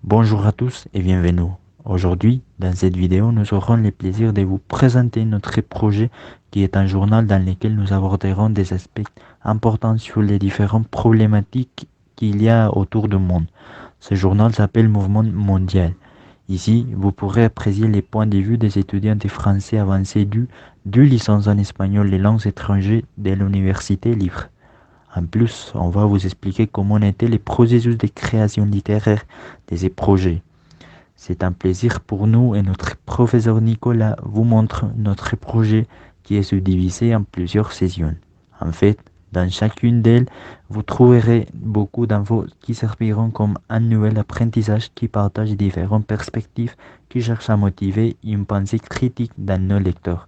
Bonjour à tous et bienvenue. Aujourd'hui, dans cette vidéo, nous aurons le plaisir de vous présenter notre projet qui est un journal dans lequel nous aborderons des aspects importants sur les différentes problématiques qu'il y a autour du monde. Ce journal s'appelle Mouvement mondial. Ici, vous pourrez apprécier les points de vue des étudiants de français avancés du licence en espagnol et langues étrangères de l'Université libre. En plus, on va vous expliquer comment était le processus de création littéraire de ces projets. C'est un plaisir pour nous et notre professeur Nicolas vous montre notre projet qui est subdivisé en plusieurs sessions. En fait, dans chacune d'elles, vous trouverez beaucoup d'infos qui serviront comme un nouvel apprentissage qui partage différentes perspectives qui cherchent à motiver une pensée critique dans nos lecteurs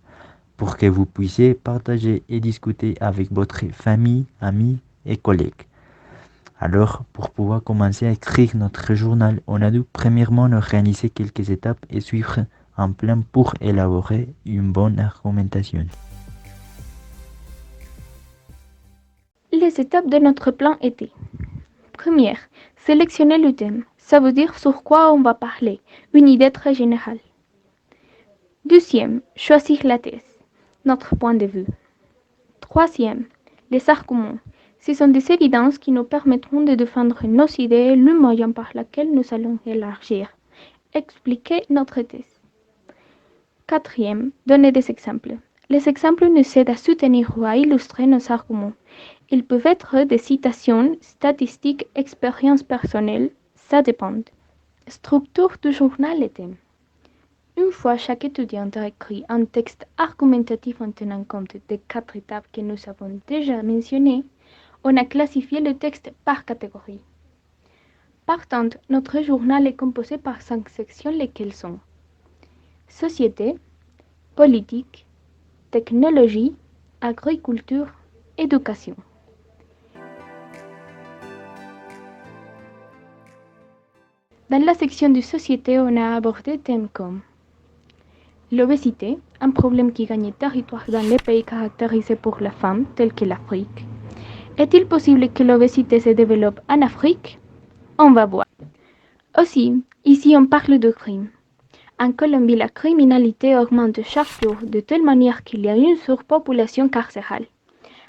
pour que vous puissiez partager et discuter avec votre famille, amis et collègues. Alors, pour pouvoir commencer à écrire notre journal, on a dû premièrement organiser quelques étapes et suivre un plan pour élaborer une bonne argumentation. Les étapes de notre plan étaient: première, sélectionner le thème, ça veut dire sur quoi on va parler, une idée très générale. Deuxième, choisir la thèse, notre point de vue. Troisième, les arguments. Ce sont des évidences qui nous permettront de défendre nos idées, le moyen par lequel nous allons élargir, expliquer notre thèse. Quatrième, donner des exemples. Les exemples nous aident à soutenir ou à illustrer nos arguments. Ils peuvent être des citations, statistiques, expériences personnelles, ça dépend. Structure du journal et thème. Une fois chaque étudiant a écrit un texte argumentatif en tenant compte des 4 étapes que nous avons déjà mentionnées, on a classifié le texte par catégorie. Partant, notre journal est composé par 5 sections, lesquelles sont société, politique, technologie, agriculture, éducation. Dans la section de société, on a abordé des thèmes comme l'obésité, un problème qui gagne territoire dans les pays caractérisés pour la femme, tels que l'Afrique. Est-il possible que l'obésité se développe en Afrique? On va voir. Aussi, ici on parle de crime. En Colombie, la criminalité augmente chaque jour de telle manière qu'il y a une surpopulation carcérale.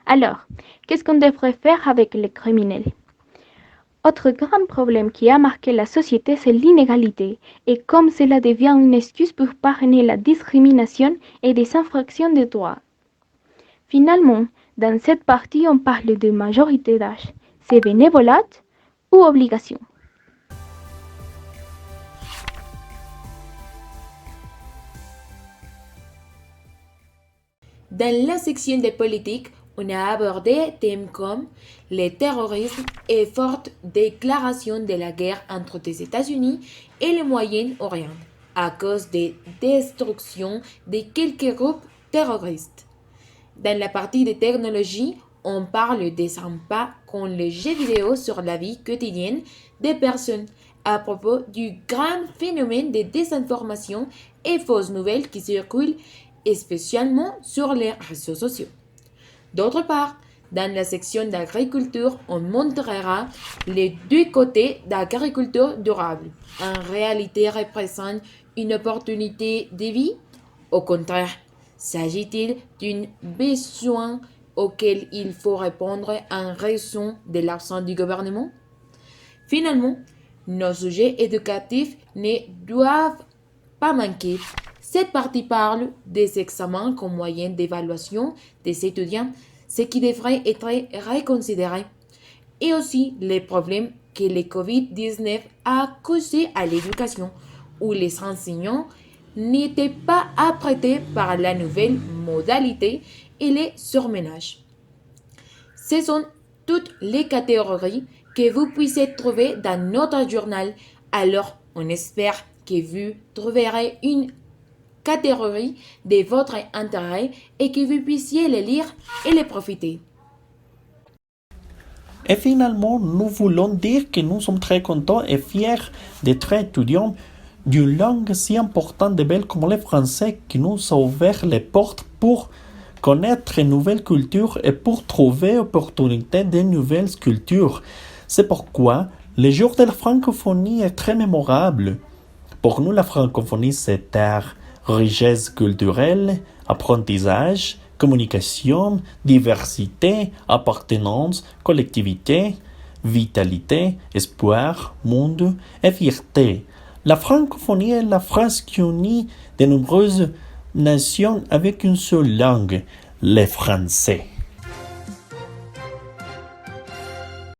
Alors, qu'est-ce qu'on devrait faire avec les criminels? Autre grand problème qui a marqué la société, c'est l'inégalité, et comme cela devient une excuse pour parrainer la discrimination et des infractions de droits. Finalement, dans cette partie, on parle de majorité d'âge. C'est bénévolat ou obligation? Dans la section des politiques, on a abordé des thèmes comme le terrorisme et forte déclaration de la guerre entre les États-Unis et le Moyen-Orient à cause des destructions de quelques groupes terroristes. Dans la partie de technologie, on parle des impacts qu'ont les jeux vidéo sur la vie quotidienne des personnes à propos du grand phénomène de désinformation et fausses nouvelles qui circulent spécialement sur les réseaux sociaux. D'autre part, dans la section d'agriculture, on montrera les 2 côtés d'agriculture durable. En réalité, représente une opportunité de vie? Au contraire, s'agit-il d'un besoin auquel il faut répondre en raison de l'absence du gouvernement? Finalement, nos sujets éducatifs ne doivent pas manquer. Cette partie parle des examens comme moyen d'évaluation des étudiants, ce qui devrait être reconsidéré, et aussi les problèmes que le COVID-19 a causés à l'éducation, où les enseignants n'étaient pas apprêtés par la nouvelle modalité et les surménages. Ce sont toutes les catégories que vous puissiez trouver dans notre journal, alors on espère que vous trouverez une catégorie de votre intérêt et que vous puissiez les lire et les profiter. Et finalement, nous voulons dire que nous sommes très contents et fiers d'être étudiants d'une langue si importante et belle comme le français qui nous a ouvert les portes pour connaître une nouvelle culture et pour trouver opportunité de nouvelles cultures. C'est pourquoi Le jour de la francophonie est très mémorable. Pour nous, la francophonie, c'est terre, richesse culturelle, apprentissage, communication, diversité, appartenance, collectivité, vitalité, espoir, monde et fierté. La francophonie est la phrase qui unit de nombreuses nations avec une seule langue, le français.